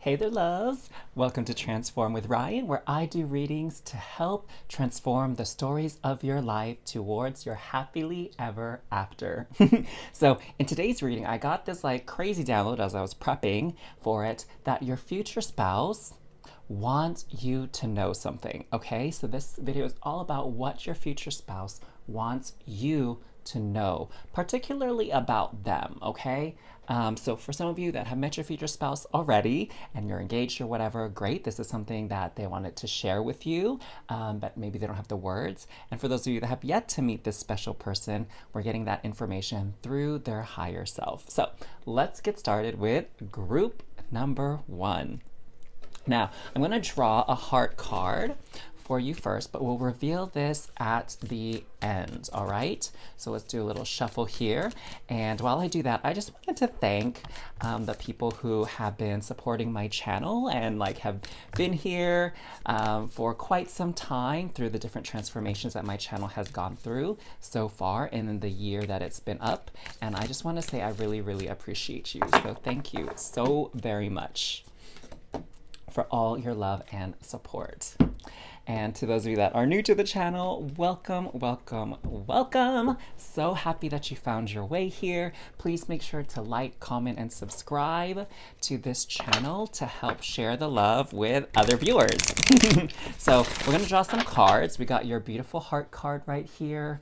Hey there, loves. Welcome to Transform with Ryan, where I do readings to help transform the stories of your life towards your happily ever after. So, in today's reading, I got this like crazy download as I was prepping for it that your future spouse wants you to know something. Okay, so this video is all about what your future spouse wants you to know, particularly about them. Okay, so for some of you that have met your future spouse already and you're engaged or whatever, great. This is something that they wanted to share with you, but maybe they don't have the words. And for those of you that have yet to meet this special person, we're getting that information through their higher self. So let's get started with group number one. Now, I'm going to draw a heart card for you first, but we'll reveal this at the end, all right? So let's do a little shuffle here. And while I do that, I just wanted to thank the people who have been supporting my channel and like have been here for quite some time through the different transformations that my channel has gone through so far in the year that it's been up. And I just want to say I really, really appreciate you. So thank you so very much for all your love and support. And to those of you that are new to the channel, welcome, welcome, welcome. So happy that you found your way here. Please make sure to like, comment, and subscribe to this channel to help share the love with other viewers. So we're gonna draw some cards. We got your beautiful heart card right here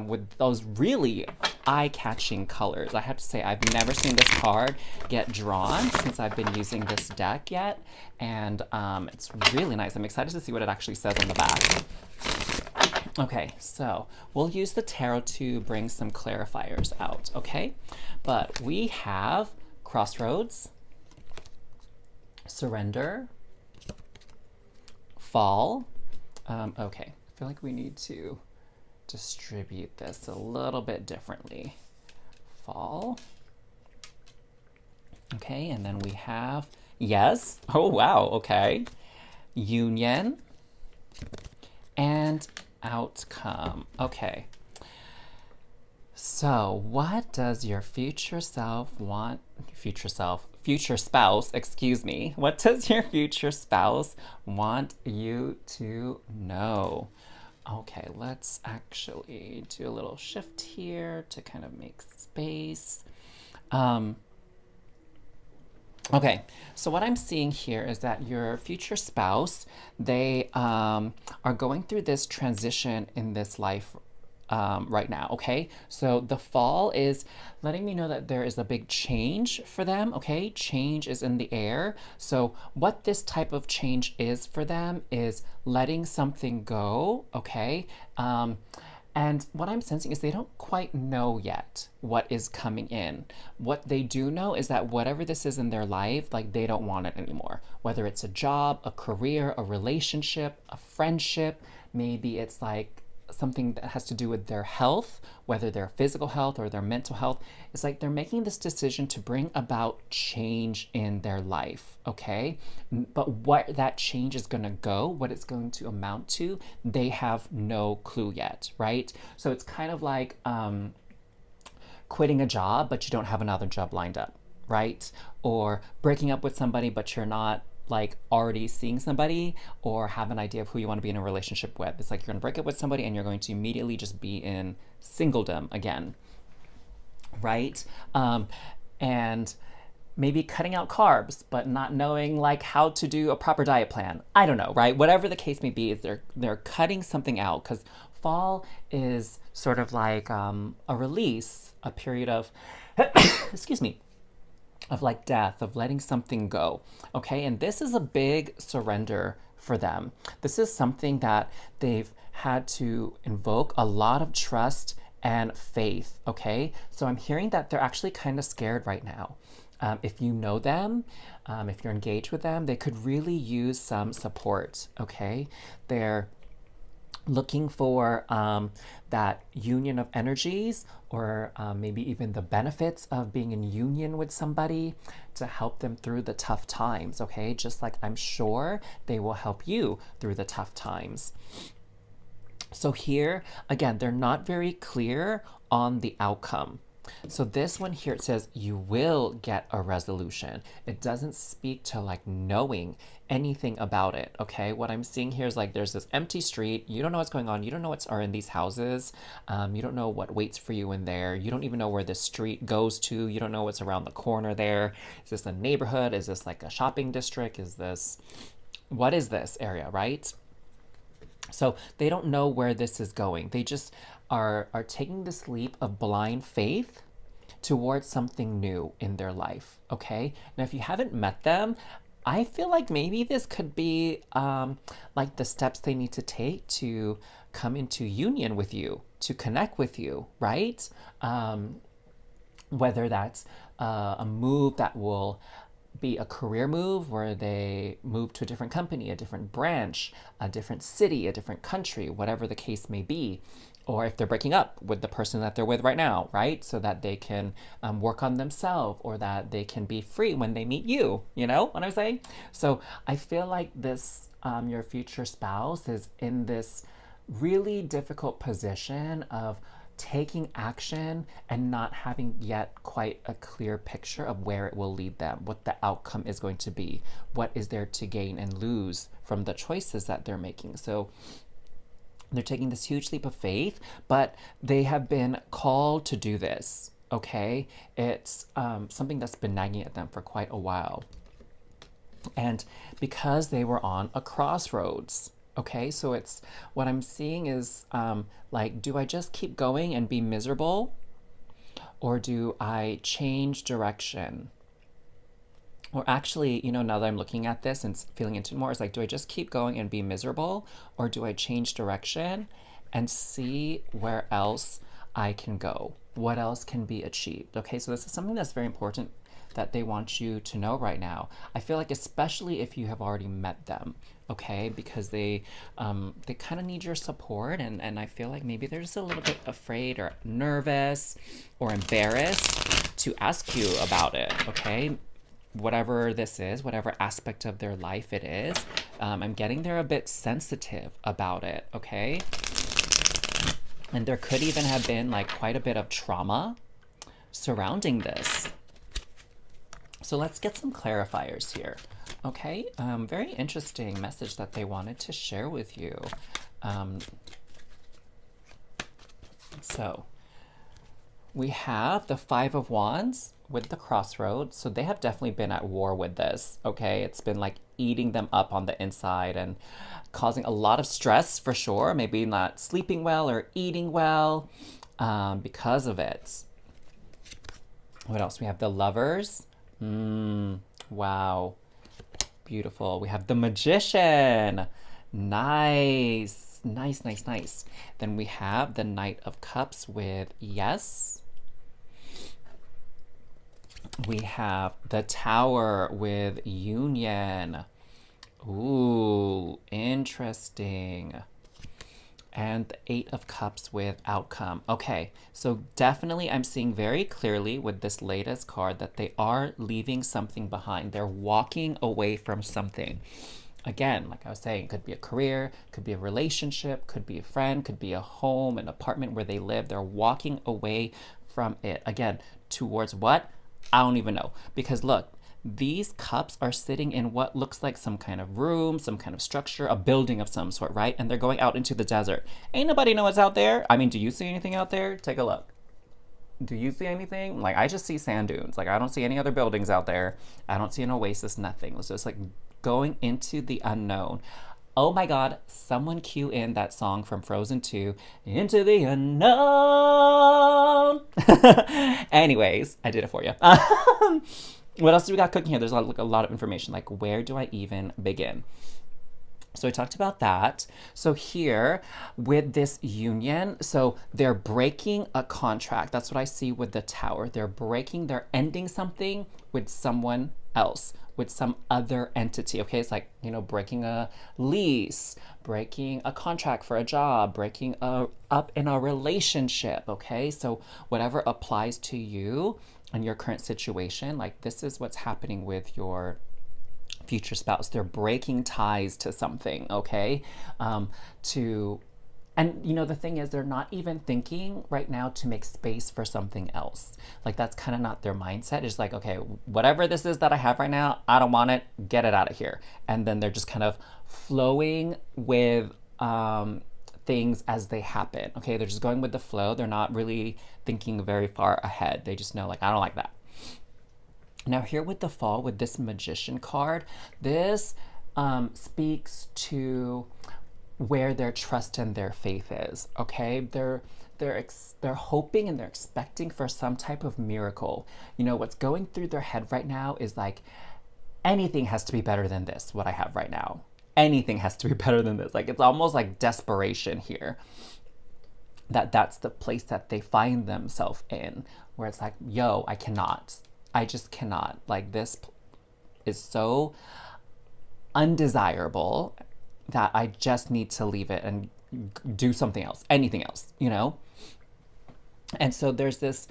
with those really eye-catching colors. I have to say, I've never seen this card get drawn since I've been using this deck yet. And it's really nice. I'm excited to see what it actually says on the back. Okay, so we'll use the tarot to bring some clarifiers out, okay? But we have crossroads, surrender, fall. Okay, I feel like we need to distribute this a little bit differently. Fall. Okay, and then we have yes. Oh, wow. Okay. Union and outcome. Okay. So what does your future self want? Future spouse, excuse me. What does your future spouse want you to know? Okay, let's actually do a little shift here to kind of make space. Okay, so what I'm seeing here is that your future spouse, they are going through this transition in this life right now, okay? So the fall is letting me know that there is a big change for them, okay? Change is in the air. So what this type of change is for them is letting something go, okay? And what I'm sensing is they don't quite know yet what is coming in. What they do know is that whatever this is in their life, like they don't want it anymore. Whether it's a job, a career, a relationship, a friendship, maybe it's like something that has to do with their health, whether their physical health or their mental health. It's like they're making this decision to bring about change in their life, okay? But what that change is gonna go, what it's going to amount to, they have no clue yet, right? So it's kind of like quitting a job, but you don't have another job lined up, right? Or breaking up with somebody, but you're not like already seeing somebody or have an idea of who you want to be in a relationship with. It's like you're going to break up with somebody and you're going to immediately just be in singledom again, right? And maybe cutting out carbs, but not knowing like how to do a proper diet plan. I don't know, right? Whatever the case may be, is they're cutting something out because fall is sort of like a release, a period of, excuse me, of like death, of letting something go, okay? And this is a big surrender for them. This is something that they've had to invoke a lot of trust and faith, okay? So I'm hearing that they're actually kind of scared right now. If you know them, if you're engaged with them, they could really use some support, okay? They're looking for that union of energies or maybe even the benefits of being in union with somebody to help them through the tough times, okay? Just like I'm sure they will help you through the tough times. So here, again, they're not very clear on the outcome, So this one here, it says you will get a resolution. It doesn't speak to like knowing anything about it. Okay, what I'm seeing here is like there's this empty street. You don't know what's going on. You don't know what's are in these houses. You don't know what waits for you in there. You don't even know where this street goes to. You don't know what's around the corner there. Is this a neighborhood? Is this like a shopping district? Is this, what is this area, right? So they don't know where this is going. They just are taking this leap of blind faith towards something new in their life. Okay. Now, if you haven't met them, I feel like maybe this could be like the steps they need to take to come into union with you, to connect with you, right? Whether that's a move that will be a career move where they move to a different company, a different branch, a different city, a different country, whatever the case may be. Or if they're breaking up with the person that they're with right now, right? So that they can work on themselves, or that they can be free when they meet you. You know what I'm saying? So I feel like this, your future spouse is in this really difficult position of taking action and not having yet quite a clear picture of where it will lead them, what the outcome is going to be, what is there to gain and lose from the choices that they're making. So they're taking this huge leap of faith, but they have been called to do this. Okay, it's something that's been nagging at them for quite a while, and because they were on a crossroads. Okay, so it's what I'm seeing is like, do I just keep going and be miserable, or do I change direction? Or actually, you know, now that I'm looking at this and feeling into it more, it's like, do I just keep going and be miserable, or do I change direction and see where else I can go? What else can be achieved? Okay, so this is something that's very important that they want you to know right now. I feel like especially if you have already met them, okay, because they kind of need your support, and I feel like maybe they're just a little bit afraid or nervous or embarrassed to ask you about it, okay? Whatever this is, whatever aspect of their life it is, I'm getting they're a bit sensitive about it, okay? And there could even have been like quite a bit of trauma surrounding this. So let's get some clarifiers here. Okay, very interesting message that they wanted to share with you. So we have the Five of Wands with the crossroads. So they have definitely been at war with this. Okay, it's been like eating them up on the inside and causing a lot of stress for sure. Maybe not sleeping well or eating well because of it. What else? We have the Lovers. Wow. Beautiful. We have the Magician. Nice. Nice, nice, nice. Then we have the Knight of Cups with yes. We have the Tower with union. Ooh, interesting. And the Eight of Cups with outcome. Okay, so definitely I'm seeing very clearly with this latest card that they are leaving something behind. They're walking away from something. Again, like I was saying, it could be a career, could be a relationship, could be a friend, could be a home, an apartment where they live. They're walking away from it. Again, towards what? I don't even know. Because look, these cups are sitting in what looks like some kind of room, some kind of structure, a building of some sort, right? And they're going out into the desert. Ain't nobody know what's out there. I mean, do you see anything out there? Take a look. Do you see anything? Like, I just see sand dunes. Like, I don't see any other buildings out there. I don't see an oasis, nothing. It's just like going into the unknown. Oh my God, someone cue in that song from Frozen 2, Into the Unknown. Anyways, I did it for you. What else do we got cooking here? There's a lot of information. Like, where do I even begin? So I talked about that. So here with this union, so they're breaking a contract. That's what I see with the Tower. They're ending something with someone else, with some other entity. Okay, it's like, you know, breaking a lease, breaking a contract for a job, breaking up in a relationship. Okay, so whatever applies to you and your current situation, like this is what's happening with your future spouse. They're breaking ties to something, okay, to And the thing is, they're not even thinking right now to make space for something else. Like, that's kind of not their mindset. It's like, okay, whatever this is that I have right now, I don't want it, get it out of here. And then they're just kind of flowing with things as they happen. Okay, they're just going with the flow. They're not really thinking very far ahead. They just know, like, I don't like that. Now, here with the fall, with this Magician card, this speaks to where their trust and their faith is. Okay, they're hoping and they're expecting for some type of miracle. What's going through their head right now is like, anything has to be better than this, what I have right now. Anything has to be better than this. Like, it's almost like desperation here. That's the place that they find themselves in, where it's like, yo, I just cannot. Like, this is so undesirable that I just need to leave it and do something else, anything else, And so there's this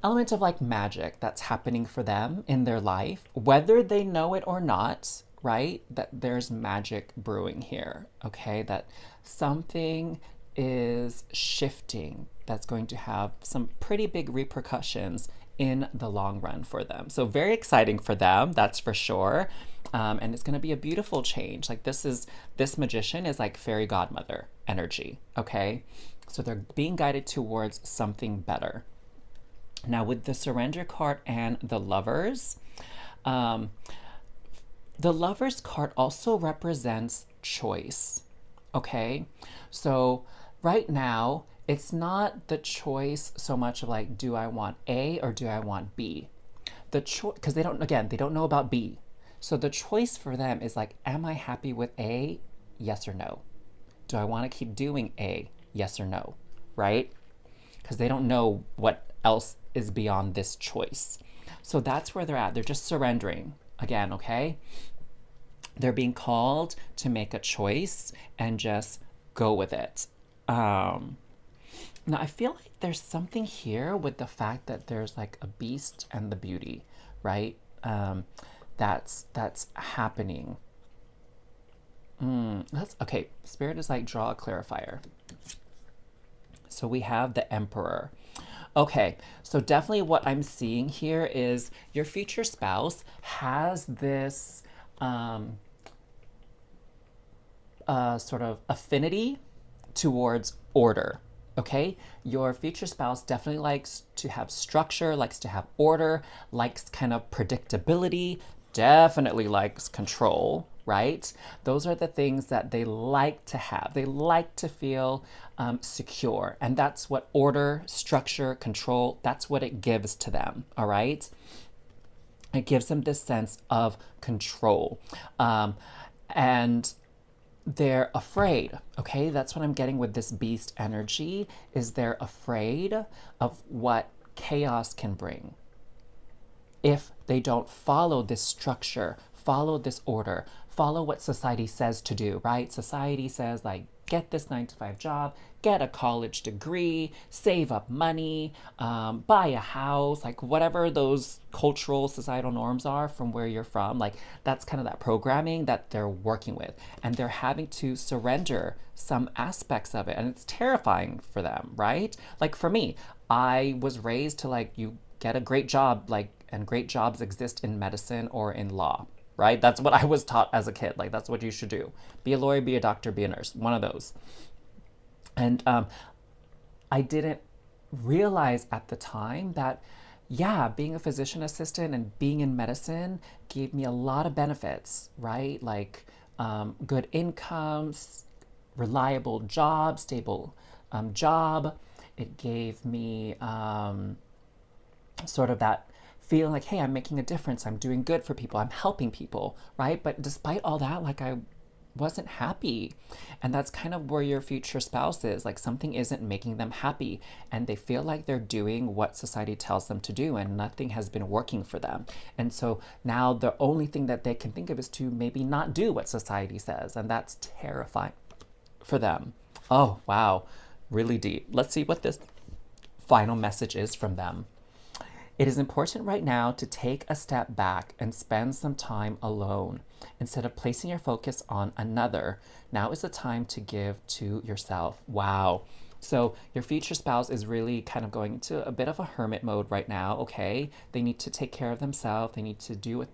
element of like magic that's happening for them in their life, whether they know it or not, right? That there's magic brewing here, okay? That something is shifting that's going to have some pretty big repercussions in the long run for them. So very exciting for them, that's for sure. And it's going to be a beautiful change. Like, this Magician is like fairy godmother energy, okay? So they're being guided towards something better. Now, with the Surrender card and the Lovers card also represents choice, okay? So right now, it's not the choice so much of like, do I want A or do I want B? The choice, because they don't know about B. So the choice for them is like, am I happy with A? Yes or no? Do I want to keep doing A? Yes or no? Right? Because they don't know what else is beyond this choice. So that's where they're at. They're just surrendering again, okay? They're being called to make a choice and just go with it. Now, I feel like there's something here with the fact that there's like a beast and the beauty, right? That's happening. That's okay. Spirit is like, draw a clarifier. So we have the Emperor. Okay, so definitely what I'm seeing here is your future spouse has this sort of affinity towards order. Okay, your future spouse definitely likes to have structure, likes to have order, likes kind of predictability, definitely likes control, right? Those are the things that they like to have. They like to feel secure. And that's what order, structure, control, that's what it gives to them, all right? It gives them this sense of control. And they're afraid, okay? That's what I'm getting with this beast energy, is they're afraid of what chaos can bring if they don't follow this structure, follow this order, follow what society says to do, right? Society says, like, get this 9-to-5 job, get a college degree, save up money, buy a house, like whatever those cultural societal norms are from where you're from, like that's kind of that programming that they're working with. And they're having to surrender some aspects of it. And it's terrifying for them, right? Like for me, I was raised to like, you get a great job, like, and great jobs exist in medicine or in law, right? That's what I was taught as a kid. Like, that's what you should do. Be a lawyer, be a doctor, be a nurse, one of those. And I didn't realize at the time that, yeah, being a physician assistant and being in medicine gave me a lot of benefits, right? Like good incomes, reliable job, stable job. It gave me sort of that feeling like, hey, I'm making a difference. I'm doing good for people. I'm helping people, right? But despite all that, like I wasn't happy. And that's kind of where your future spouse is. Like something isn't making them happy and they feel like they're doing what society tells them to do and nothing has been working for them. And so now the only thing that they can think of is to maybe not do what society says. And that's terrifying for them. Oh, wow. Really deep. Let's see what this final message is from them. It is important right now to take a step back and spend some time alone. Instead of placing your focus on another, now is the time to give to yourself. Wow. So your future spouse is really kind of going into a bit of a hermit mode right now, okay? They need to take care of themselves. They need to do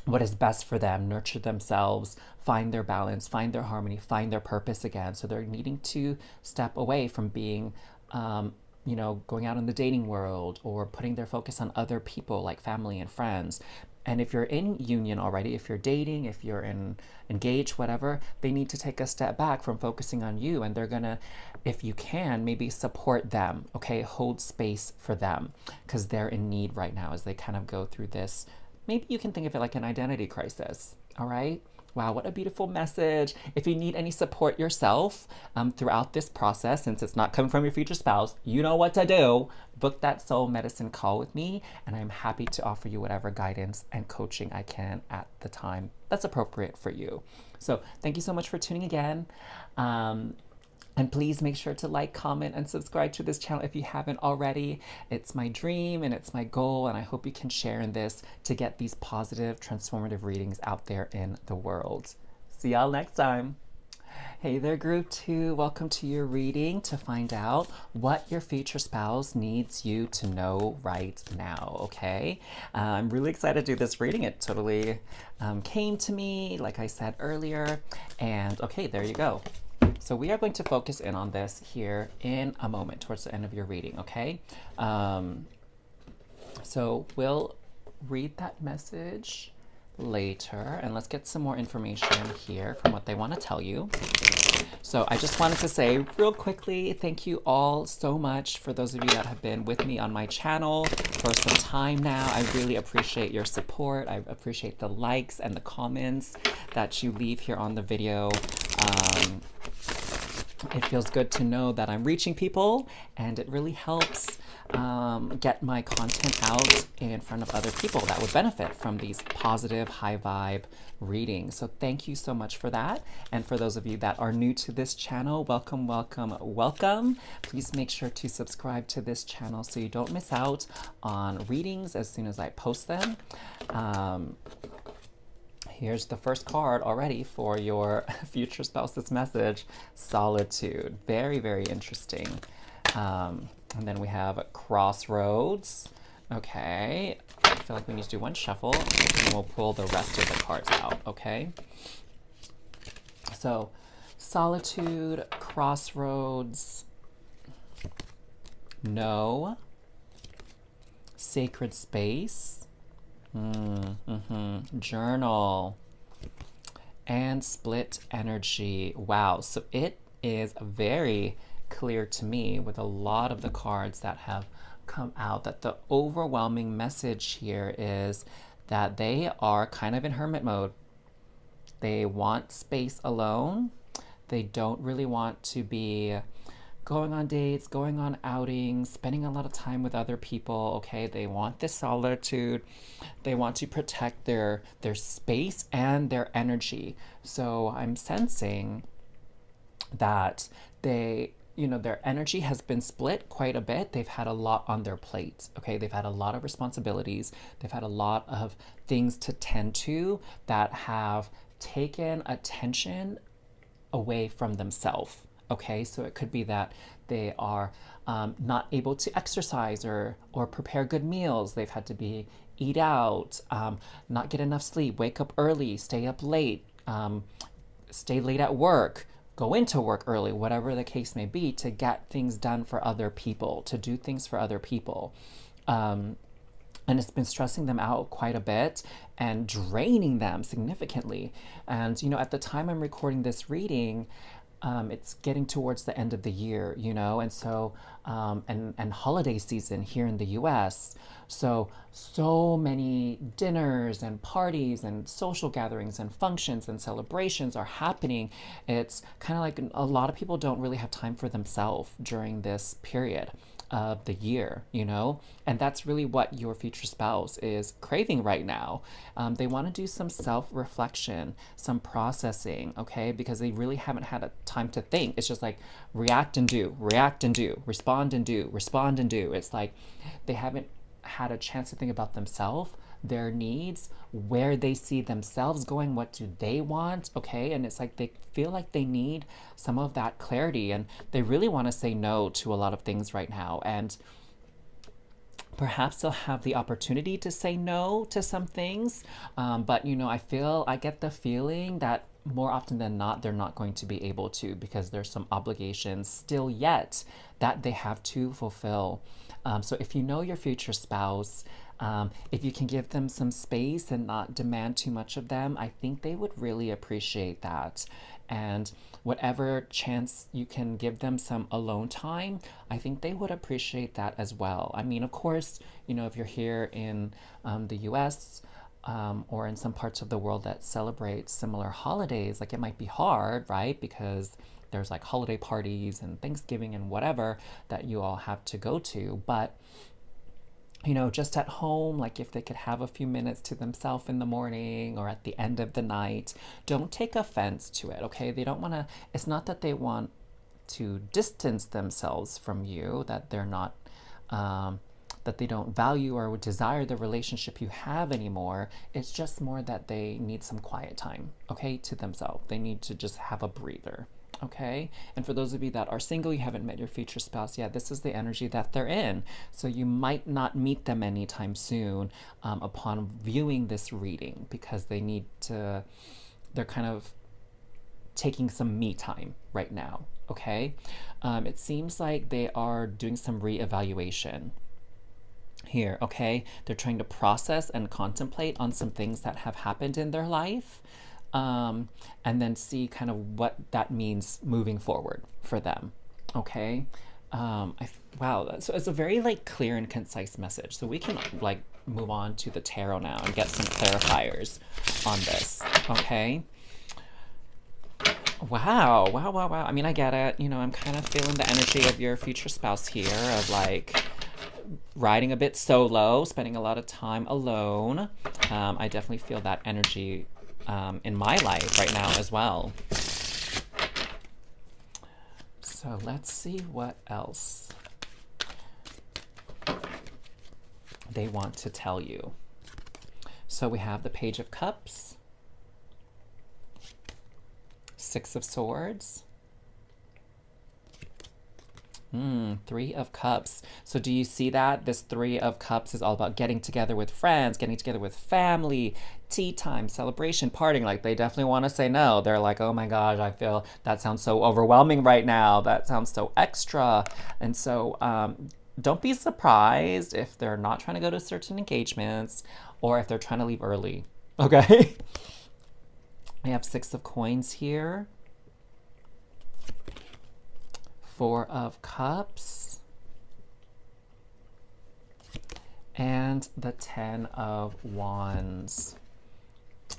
what is best for them, nurture themselves, find their balance, find their harmony, find their purpose again. So they're needing to step away from being, going out in the dating world or putting their focus on other people like family and friends. And if you're in union already, if you're dating, if you're engaged, whatever, they need to take a step back from focusing on you. And they're gonna, if you can, maybe support them, okay? Hold space for them because they're in need right now as they kind of go through this. Maybe you can think of it like an identity crisis, all right? Wow, what a beautiful message. If you need any support yourself throughout this process, since it's not coming from your future spouse, you know what to do. Book that soul medicine call with me, and I'm happy to offer you whatever guidance and coaching I can at the time that's appropriate for you. So thank you so much for tuning again. And please make sure to like, comment, and subscribe to this channel if you haven't already. It's my dream and it's my goal, and I hope you can share in this to get these positive, transformative readings out there in the world. See y'all next time. Hey there, group 2. Welcome to your reading to find out what your future spouse needs you to know right now, okay? I'm really excited to do this reading. It totally came to me, like I said earlier. And okay, there you go. So we are going to focus in on this here in a moment towards the end of your reading, okay? So we'll read that message later, and let's get some more information here from what they want to tell you. So I just wanted to say real quickly, thank you all so much for those of you that have been with me on my channel for some time now. I really appreciate your support. I appreciate the likes and the comments that you leave here on the video. It feels good to know that I'm reaching people, and it really helps get my content out in front of other people that would benefit from these positive, high vibe readings. So thank you so much for that. And for those of you that are new to this channel, welcome, welcome, welcome. Please make sure to subscribe to this channel so you don't miss out on readings as soon as I post them. Here's the first card already for your future spouse's message, Solitude. Very, very interesting. And then we have Crossroads. Okay, I feel like we need to do one shuffle, and we'll pull the rest of the cards out, okay? So, Solitude, Crossroads, No, Sacred Space, Journal, and Split Energy. Wow, so it is very clear to me with a lot of the cards that have come out that the overwhelming message here is that they are kind of in hermit mode. They want space alone. They don't really want to be going on dates, going on outings, spending a lot of time with other people, okay? They want this solitude. They want to protect their space and their energy. So I'm sensing that their energy has been split quite a bit. They've had a lot on their plate, okay? They've had a lot of responsibilities. They've had a lot of things to tend to that have taken attention away from themselves. Okay, so it could be that they are not able to exercise or prepare good meals. They've had to eat out, not get enough sleep, wake up early, stay up late, stay late at work, go into work early, whatever the case may be, to get things done for other people, to do things for other people. And it's been stressing them out quite a bit and draining them significantly. And, at the time I'm recording this reading, it's getting towards the end of the year, and so, and holiday season here in the US. So many dinners and parties and social gatherings and functions and celebrations are happening. It's kind of like a lot of people don't really have time for themselves during this period. of the year, you know? And that's really what your future spouse is craving right now. They want to do some self reflection, some processing, okay? Because they really haven't had a time to think. It's just like react and do, react and do, respond and do, respond and do. It's like they haven't had a chance to think about themselves, their needs, where they see themselves going, what do they want, okay? And it's like they feel like they need some of that clarity, and they really want to say no to a lot of things right now. And perhaps they'll have the opportunity to say no to some things, but I get the feeling that more often than not they're not going to be able to, because there's some obligations still yet that they have to fulfill. So if you know your future spouse, if you can give them some space and not demand too much of them, I think they would really appreciate that. And whatever chance you can give them some alone time, I think they would appreciate that as well. I mean, of course, if you're here in the US, or in some parts of the world that celebrate similar holidays, like it might be hard, right? Because there's like holiday parties and Thanksgiving and whatever that you all have to go to. But just at home, like if they could have a few minutes to themselves in the morning or at the end of the night, don't take offense to it, okay? They don't want to, it's not that they want to distance themselves from you, that they're not, that they don't value or desire the relationship you have anymore. It's just more that they need some quiet time, okay, to themselves. They need to just have a breather. Okay. And for those of you that are single, you haven't met your future spouse yet, this is the energy that they're in. So you might not meet them anytime soon, upon viewing this reading, because they're kind of taking some me time right now. Okay. It seems like they are doing some reevaluation here. Okay. They're trying to process and contemplate on some things that have happened in their life. And then see kind of what that means moving forward for them. Okay. Wow. So it's a very like clear and concise message. So we can like move on to the tarot now and get some clarifiers on this. Okay. Wow. Wow. Wow. Wow. I mean, I get it. I'm kind of feeling the energy of your future spouse here of like riding a bit solo, spending a lot of time alone. I definitely feel that energy in my life right now as well. So let's see what else they want to tell you. So we have the Page of Cups, Six of Swords, Three of Cups. So do you see that? This Three of Cups is all about getting together with friends, getting together with family, tea time, celebration, partying. Like they definitely want to say no. They're like, oh my gosh, I feel that sounds so overwhelming right now. That sounds so extra. And so don't be surprised if they're not trying to go to certain engagements or if they're trying to leave early. Okay. I have Six of Coins here. Four of Cups, and the Ten of Wands.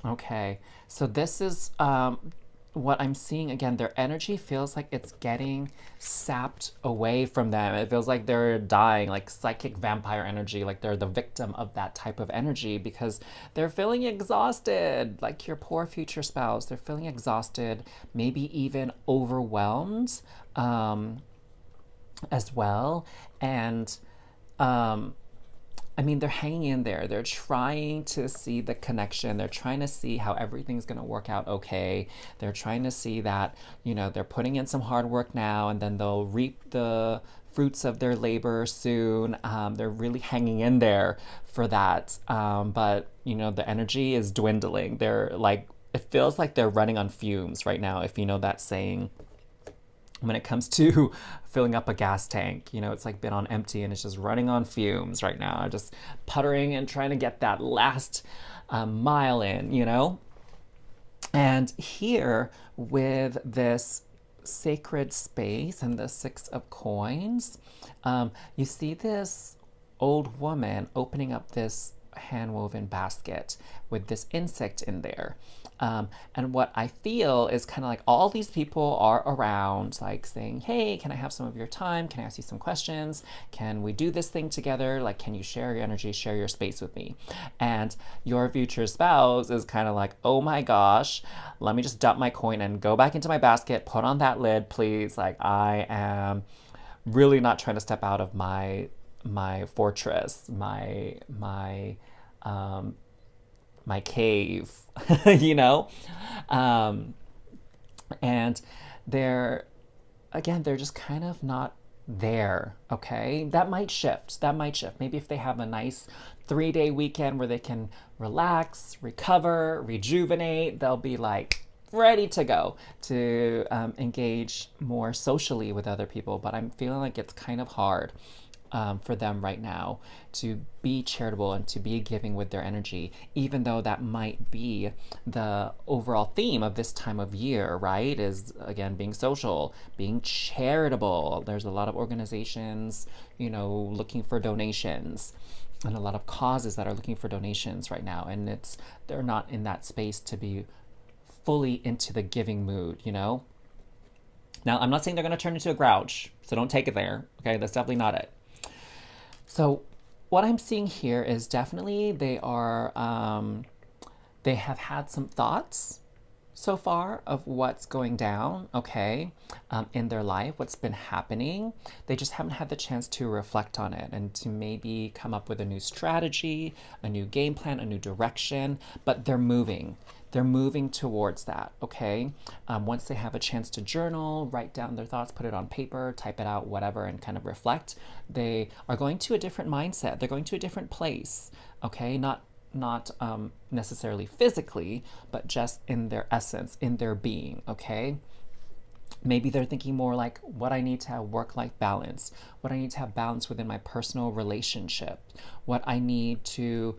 Okay, so this is what I'm seeing. Again, their energy feels like it's getting sapped away from them. It feels like they're dying, like psychic vampire energy, like they're the victim of that type of energy because they're feeling exhausted, like your poor future spouse. They're feeling exhausted, maybe even overwhelmed as well. And I mean, they're hanging in there. They're trying to see the connection. They're trying to see how everything's going to work out okay. They're trying to see that, they're putting in some hard work now and then they'll reap the fruits of their labor soon. They're really hanging in there for that. But, the energy is dwindling. They're like, it feels like they're running on fumes right now, if you know that saying. When it comes to filling up a gas tank, it's like been on empty and it's just running on fumes right now. Just puttering and trying to get that last mile in, And here with this sacred space and the Six of Coins, you see this old woman opening up this hand woven basket with this insect in there. And what I feel is kind of like all these people are around, like saying, hey, can I have some of your time? Can I ask you some questions? Can we do this thing together? Like, can you share your energy, share your space with me? And your future spouse is kind of like, oh my gosh, let me just dump my coin and go back into my basket, put on that lid, please. Like, I am really not trying to step out of my fortress, um, my cave, you know? Um, and they're, again, they're just kind of not there, okay? That might shift. That might shift. Maybe if they have a nice 3-day weekend where they can relax, recover, rejuvenate, they'll be like ready to go to engage more socially with other people. But I'm feeling like it's kind of hard for them right now to be charitable and to be giving with their energy, even though that might be the overall theme of this time of year, right? Is again being social, being charitable. There's a lot of organizations, looking for donations, and a lot of causes that are looking for donations right now, and they're not in that space to be fully into the giving mood. Now, I'm not saying they're going to turn into a grouch, so don't take it there. Okay, that's definitely not it. So what I'm seeing here is definitely they have had some thoughts so far of what's going down, okay, in their life, what's been happening. They just haven't had the chance to reflect on it and to maybe come up with a new strategy, a new game plan, a new direction, but they're moving. They're moving towards that, okay? Once they have a chance to journal, write down their thoughts, put it on paper, type it out, whatever, and kind of reflect, they are going to a different mindset. They're going to a different place, okay? Not necessarily physically, but just in their essence, in their being, okay? Maybe they're thinking more like what I need to have work-life balance, what I need to have balance within my personal relationship, what I need to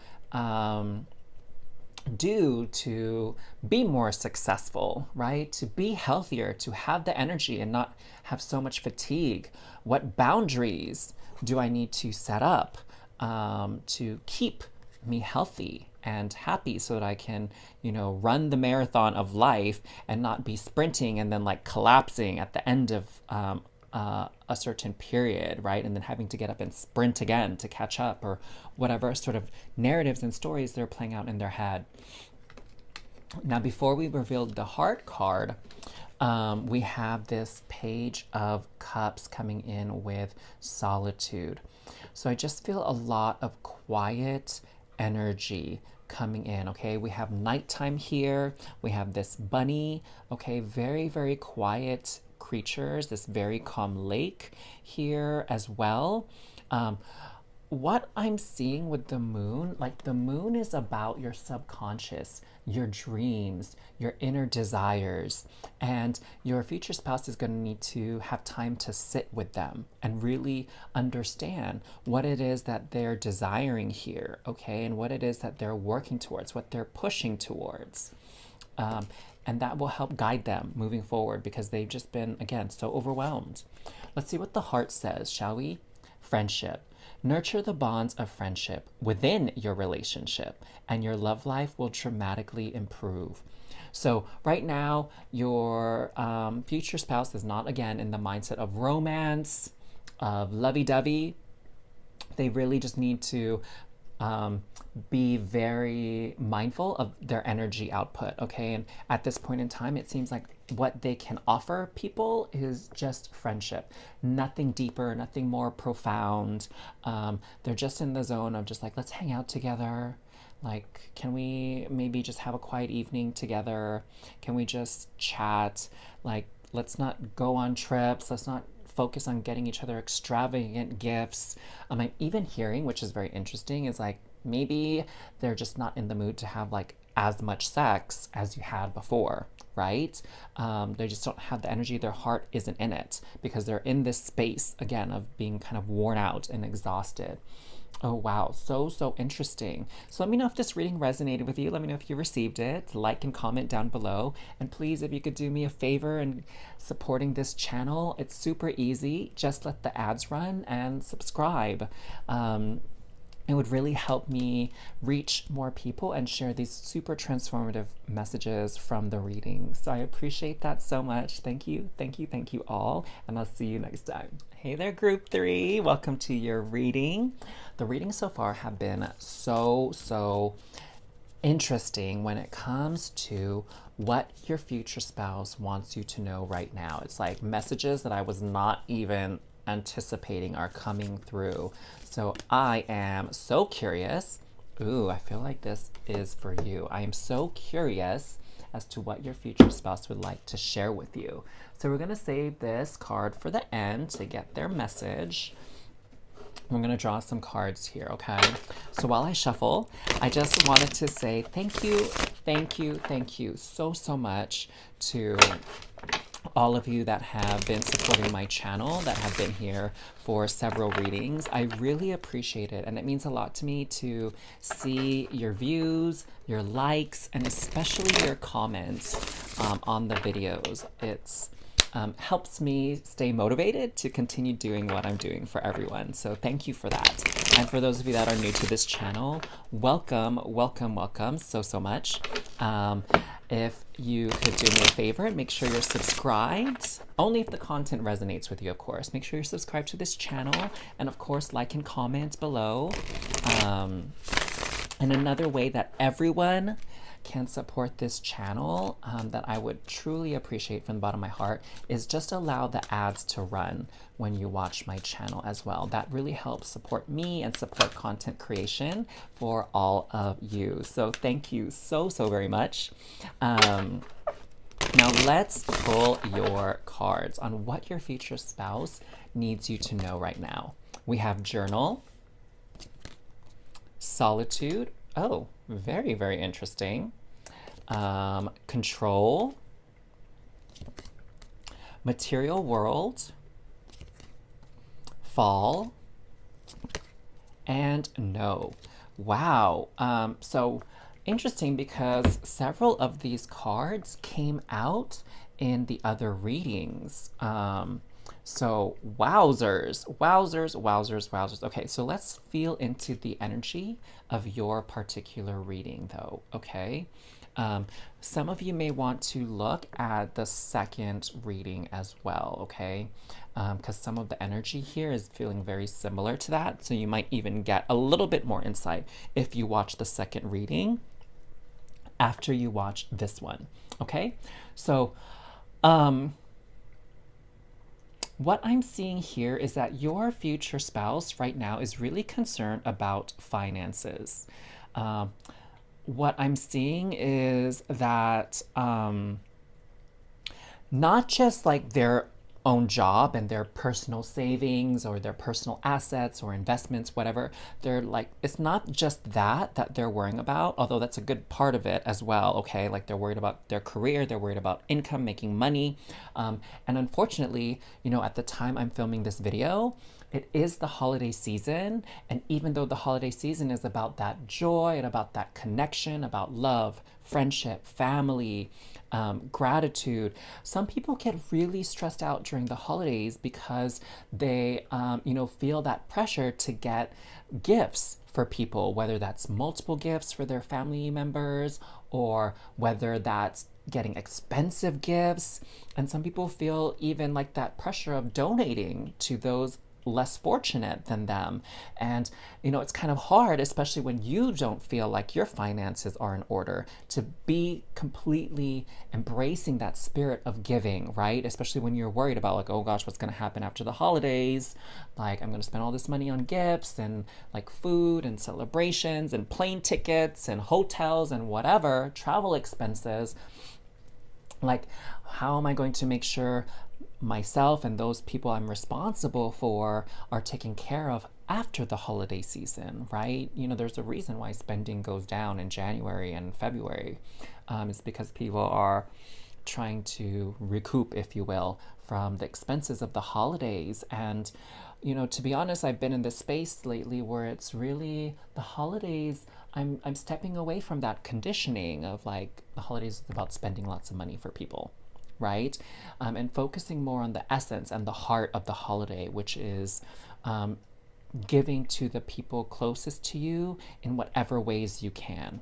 do to be more successful, right? To be healthier, to have the energy and not have so much fatigue. What boundaries do I need to set up to keep me healthy and happy so that I can, run the marathon of life and not be sprinting and then like collapsing at the end of a certain period, right? And then having to get up and sprint again to catch up, or whatever sort of narratives and stories they're playing out in their head. Now, before we revealed the heart card, we have this Page of Cups coming in with solitude. So I just feel a lot of quiet energy coming in, okay? We have nighttime here. We have this bunny, okay? Very, very quiet creatures, this very calm lake here as well. What I'm seeing with the moon, like the moon is about your subconscious, your dreams, your inner desires, and your future spouse is going to need to have time to sit with them and really understand what it is that they're desiring here, okay, and what it is that they're working towards, what they're pushing towards. And that will help guide them moving forward because they've just been, again, so overwhelmed. Let's see what the heart says, shall we? Friendship. Nurture the bonds of friendship within your relationship, and your love life will dramatically improve. So right now, your future spouse is not, again, in the mindset of romance, of lovey-dovey. They really just need to be very mindful of their energy output, okay? And at this point in time, it seems like what they can offer people is just friendship. Nothing deeper, nothing more profound. They're just in the zone of just like, let's hang out together. Like, can we maybe just have a quiet evening together? Can we just chat? Like, let's not go on trips. Let's not focus on getting each other extravagant gifts. I'm even hearing, which is very interesting, is like maybe they're just not in the mood to have like as much sex as you had before, right? They just don't have the energy. Their heart isn't in it because they're in this space, again, of being kind of worn out and exhausted. Oh, wow. So interesting. So let me know if this reading resonated with you. Let me know if you received it. Like and comment down below. And please, if you could do me a favor in supporting this channel, it's super easy. Just let the ads run and subscribe. it would really help me reach more people and share these super transformative messages from the readings. So I appreciate that so much. Thank you, thank you, thank you all, and I'll see you next time. Hey there, group 3. Welcome to your reading. The readings so far have been so interesting when it comes to what your future spouse wants you to know right now. It's like messages that I was not even anticipating are coming through. So I am so curious. Ooh, I feel like this is for you. I am so curious as to what your future spouse would like to share with you. So we're going to save this card for the end to get their message. I'm going to draw some cards here, okay? So while I shuffle, I just wanted to say thank you so much to all of you that have been supporting my channel, that have been here for several readings. I really appreciate it, and it means a lot to me to see your views, your likes, and especially your comments on the videos. It's helps me stay motivated to continue doing what I'm doing for everyone. So thank you for that. And for those of you that are new to this channel, welcome so much. If you could do me a favor and make sure you're subscribed, only if the content resonates with you, of course. Make sure you're subscribed to this channel, and of course, like and comment below. And another way that everyone can support this channel that I would truly appreciate from the bottom of my heart is just allow the ads to run when you watch my channel as well. That really helps support me and support content creation for all of you. So thank you so very much. Now let's pull your cards on what your future spouse needs you to know right now. We have journal, solitude. Oh, very interesting. Control, material world, fall, and no. Wow. So interesting because several of these cards came out in the other readings. So wowzers. Okay, so let's feel into the energy of your particular reading though, okay? Some of you may want to look at the second reading as well, okay? Because some of the energy here is feeling very similar to that, so you might even get a little bit more insight if you watch the second reading after you watch this one, okay? So, what I'm seeing here is that your future spouse right now is really concerned about finances. What I'm seeing is that not just like their own job and their personal savings or their personal assets or investments, whatever, they're like, it's not just that they're worrying about, although that's a good part of it as well, okay? Like they're worried about their career, they're worried about income, making money. And unfortunately, you know, at the time I'm filming this video, it is the holiday season, and even though the holiday season is about that joy and about that connection, about love, friendship, family, gratitude, some people get really stressed out during the holidays because they, you know, feel that pressure to get gifts for people, whether that's multiple gifts for their family members or whether that's getting expensive gifts. And some people feel even like that pressure of donating to those less fortunate than them. And you know, it's kind of hard, especially when you don't feel like your finances are in order, to be completely embracing that spirit of giving, right? Especially when you're worried about like, oh gosh, what's going to happen after the holidays? Like, I'm going to spend all this money on gifts and like food and celebrations and plane tickets and hotels and whatever, travel expenses. Like, how am I going to make sure myself and those people I'm responsible for are taken care of after the holiday season, right? You know, there's a reason why spending goes down in January and February. It's because people are trying to recoup, if you will, from the expenses of the holidays. And, you know, to be honest, I've been in this space lately where it's really the holidays. I'm stepping away from that conditioning of like the holidays is about spending lots of money for people, right? And focusing more on the essence and the heart of the holiday, which is giving to the people closest to you in whatever ways you can.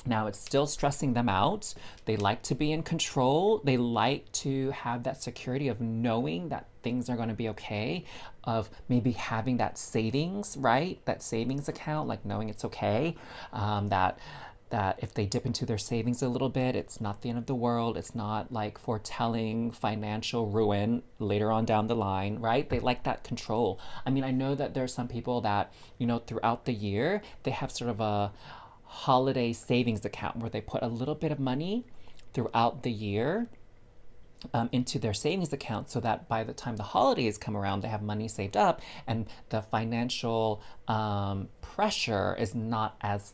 Now, it's still stressing them out. They like to be in control. They like to have that security of knowing that things are going to be okay, of maybe having that savings, right? That savings account, like knowing it's okay, that if they dip into their savings a little bit, it's not the end of the world. It's not like foretelling financial ruin later on down the line, right? They like that control. I mean, I know that there's some people that, throughout the year, they have sort of a holiday savings account where they put a little bit of money throughout the year into their savings account, so that by the time the holidays come around, they have money saved up and the financial pressure is not as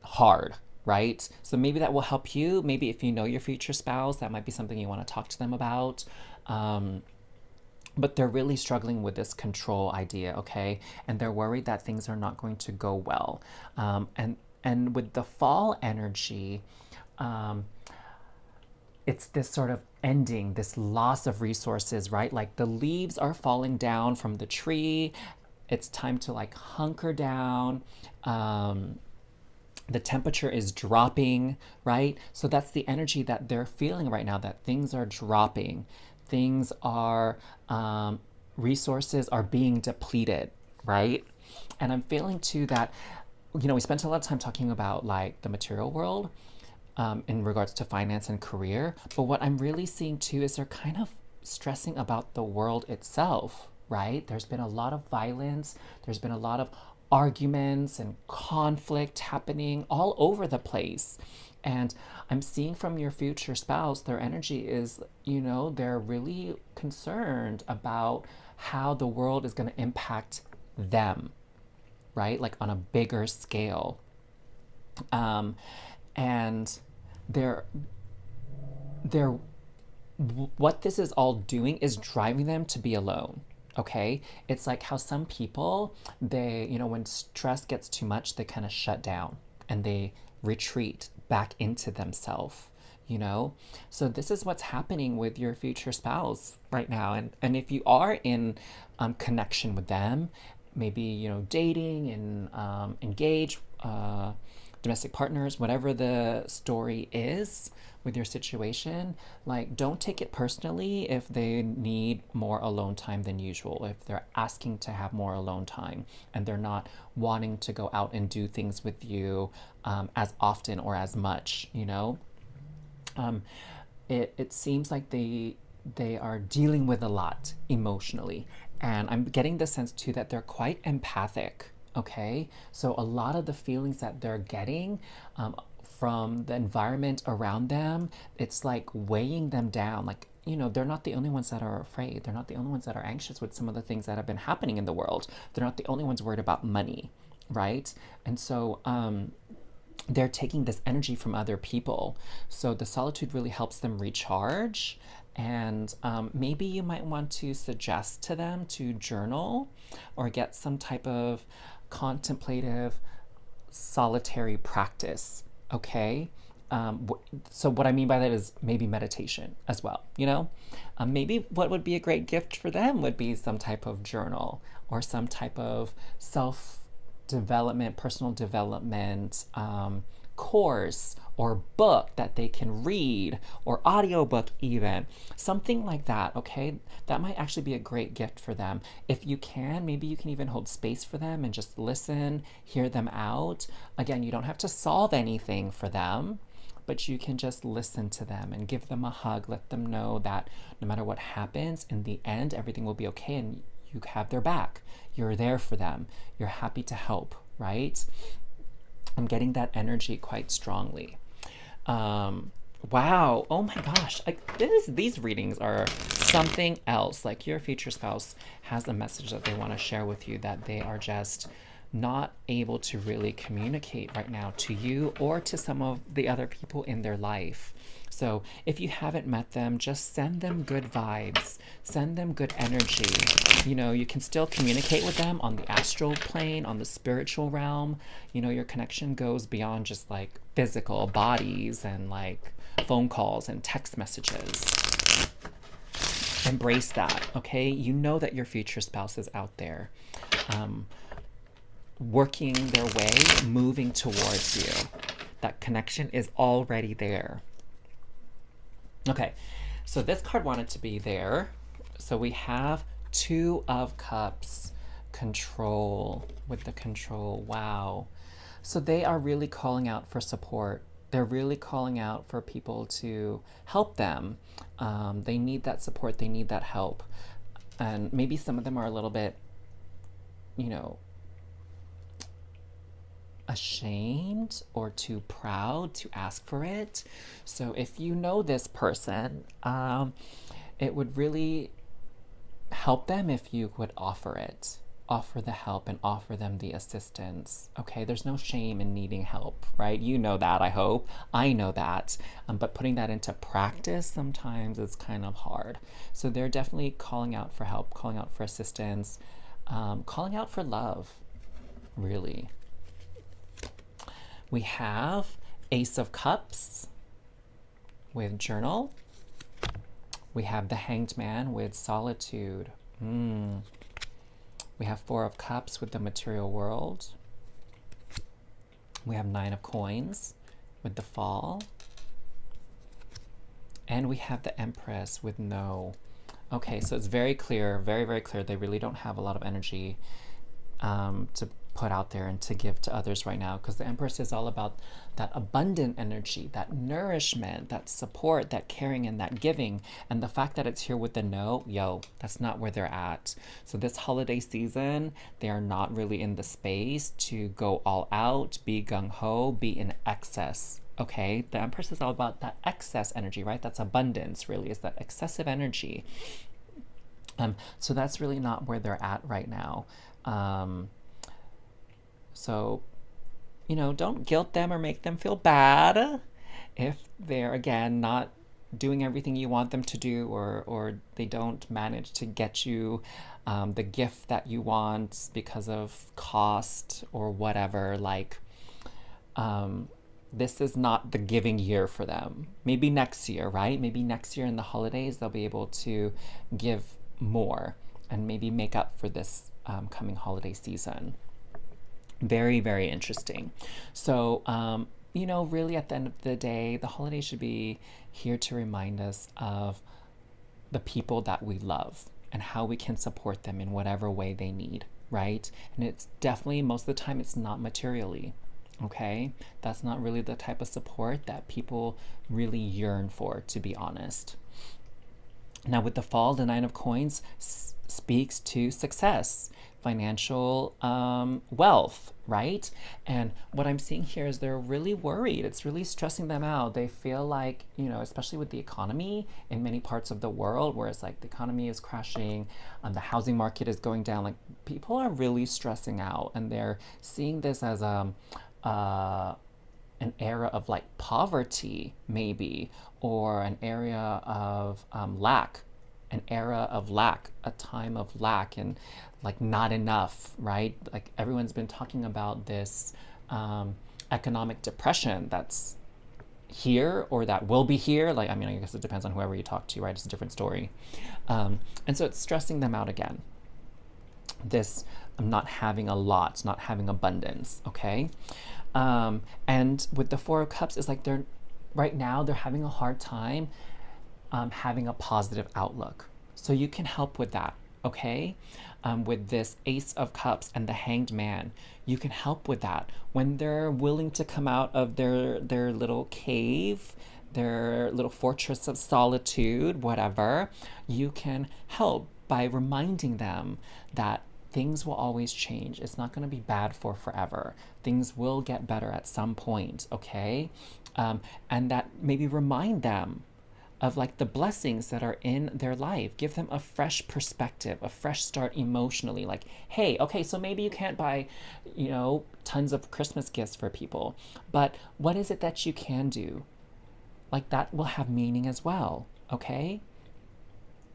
hard, right? So maybe that will help you. Maybe if you know your future spouse, that might be something you want to talk to them about. But they're really struggling with this control idea, okay? And they're worried that things are not going to go well. And with the fall energy, it's this sort of ending, this loss of resources, right? Like the leaves are falling down from the tree. It's time to like hunker down. The temperature is dropping, right? So that's the energy that they're feeling right now, that things are dropping. Things are, resources are being depleted, right? And I'm feeling too that, we spent a lot of time talking about like the material world in regards to finance and career. But what I'm really seeing too is they're kind of stressing about the world itself, right? There's been a lot of violence. There's been a lot of arguments and conflict happening all over the place. And I'm seeing from your future spouse, their energy is, they're really concerned about how the world is going to impact them, right? Like on a bigger scale. And they're what this is all doing is driving them to be alone. Okay, it's like how some people, they, when stress gets too much, they kind of shut down and they retreat back into themselves, So this is what's happening with your future spouse right now. And if you are in connection with them, maybe, dating and engaged, domestic partners, whatever the story is with your situation, like don't take it personally if they need more alone time than usual, if they're asking to have more alone time and they're not wanting to go out and do things with you as often or as much, it seems like they are dealing with a lot emotionally, and I'm getting the sense too that they're quite empathic. Okay, so a lot of the feelings that they're getting from the environment around them, it's like weighing them down. Like, they're not the only ones that are afraid. They're not the only ones that are anxious with some of the things that have been happening in the world. They're not the only ones worried about money, right? And so they're taking this energy from other people. So the solitude really helps them recharge. And maybe you might want to suggest to them to journal or get some type of contemplative solitary practice, okay? So what I mean by that is maybe meditation as well, maybe what would be a great gift for them would be some type of journal or some type of self-development, personal development course or book that they can read, or audiobook even, something like that. Okay, that might actually be a great gift for them. If you can, maybe you can even hold space for them and just listen, hear them out. Again, you don't have to solve anything for them, but you can just listen to them and give them a hug. Let them know that no matter what happens, in the end everything will be okay and you have their back. You're there for them. You're happy to help, right? I'm getting that energy quite strongly. Wow. Oh my gosh. These readings are something else. Like your future spouse has a message that they want to share with you that they are just not able to really communicate right now to you or to some of the other people in their life. So if you haven't met them, just send them good vibes, send them good energy. You can still communicate with them on the astral plane, on the spiritual realm. Your connection goes beyond just like physical bodies and like phone calls and text messages. Embrace that, okay? You know that your future spouse is out there. working their way, moving towards you. That connection is already there. Okay, so this card wanted to be there. So we have Two of Cups, control, with the control. Wow. So they are really calling out for support. They're really calling out for people to help them. They need that support, they need that help. And maybe some of them are a little bit, you know, ashamed or too proud to ask for it. So if you know this person, it would really help them if you would offer it. Offer the help and offer them the assistance. Okay, there's no shame in needing help, right? You know that, I hope. I know that. But putting that into practice sometimes is kind of hard. So they're definitely calling out for help, calling out for assistance, calling out for love, really. We have Ace of Cups with journal. We have the Hanged Man with solitude. We have Four of Cups with the material world. We have Nine of Coins with the Fall. And we have the Empress with no. Okay, so it's very clear, very, very clear. They really don't have a lot of energy to put out there and to give to others right now, because the Empress is all about that abundant energy, that nourishment, that support, that caring, and that giving. And the fact that it's here with the no, that's not where they're at. So this holiday season, they are not really in the space to go all out, be gung-ho, be in excess. Okay, the Empress is all about that excess energy, right? That's abundance, really, is that excessive energy. So that's really not where they're at right now. So, don't guilt them or make them feel bad if they're, again, not doing everything you want them to do, or they don't manage to get you the gift that you want because of cost or whatever. Like, this is not the giving year for them. Maybe next year, right? Maybe next year in the holidays, they'll be able to give more and maybe make up for this coming holiday season. Very, very interesting. So, really at the end of the day, the holiday should be here to remind us of the people that we love and how we can support them in whatever way they need, right? And it's definitely, most of the time, it's not materially, okay? That's not really the type of support that people really yearn for, to be honest. Now, with the Fall, the Nine of Coins speaks to success, financial wealth, right? And what I'm seeing here is they're really worried. It's really stressing them out. They feel like, especially with the economy in many parts of the world, where it's like the economy is crashing, the housing market is going down, like people are really stressing out, and they're seeing this as an era of like poverty, maybe, or an area of lack, a time of lack, and like not enough, right? Like everyone's been talking about this economic depression that's here, or that will be here. Like, I guess it depends on whoever you talk to, right? It's a different story. And so it's stressing them out again. This not having a lot, not having abundance, okay? And with the Four of Cups, it's like right now they're having a hard time having a positive outlook. So you can help with that, okay? With this Ace of Cups and the Hanged Man, you can help with that. When they're willing to come out of their little cave, their little fortress of solitude, whatever, you can help by reminding them that things will always change. It's not going to be bad for forever. Things will get better at some point, okay? And that maybe remind them of like the blessings that are in their life. Give them a fresh perspective, a fresh start emotionally. Like, hey, okay, so maybe you can't buy, tons of Christmas gifts for people, but what is it that you can do? Like, that will have meaning as well, okay?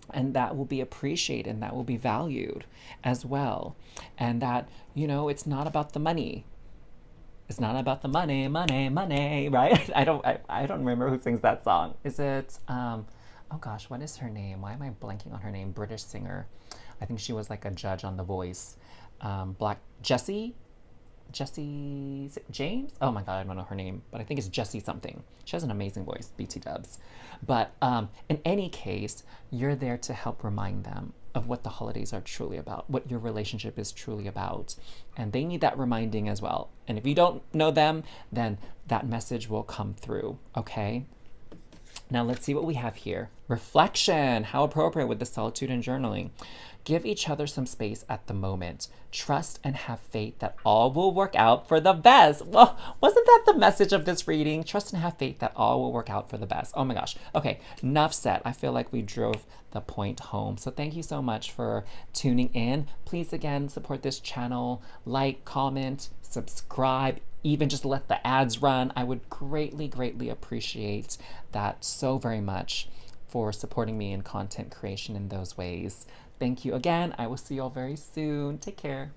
And that will be appreciated and that will be valued as well. And that, it's not about the money. It's not about the money, right? I don't remember who sings that song. Is it, oh gosh, what is her name? Why am I blanking on her name? British singer. I think she was like a judge on The Voice. Black Jessie James. Oh my god, I don't know her name, but I think it's Jessie something. She has an amazing voice, BT Dubs. But in any case, you're there to help remind them of what the holidays are truly about, what your relationship is truly about. And they need that reminding as well. And if you don't know them, then that message will come through, okay? Now let's see what we have here. Reflection. How appropriate with the solitude and journaling. Give each other some space at the moment. Trust and have faith that all will work out for the best. Well, wasn't that the message of this reading? Trust and have faith that all will work out for the best. Oh my gosh. Okay, enough said. I feel like we drove the point home. So thank you so much for tuning in. Please again support this channel. Like, comment, subscribe, even just let the ads run. I would greatly, greatly appreciate that so very much for supporting me in content creation in those ways. Thank you again. I will see you all very soon. Take care.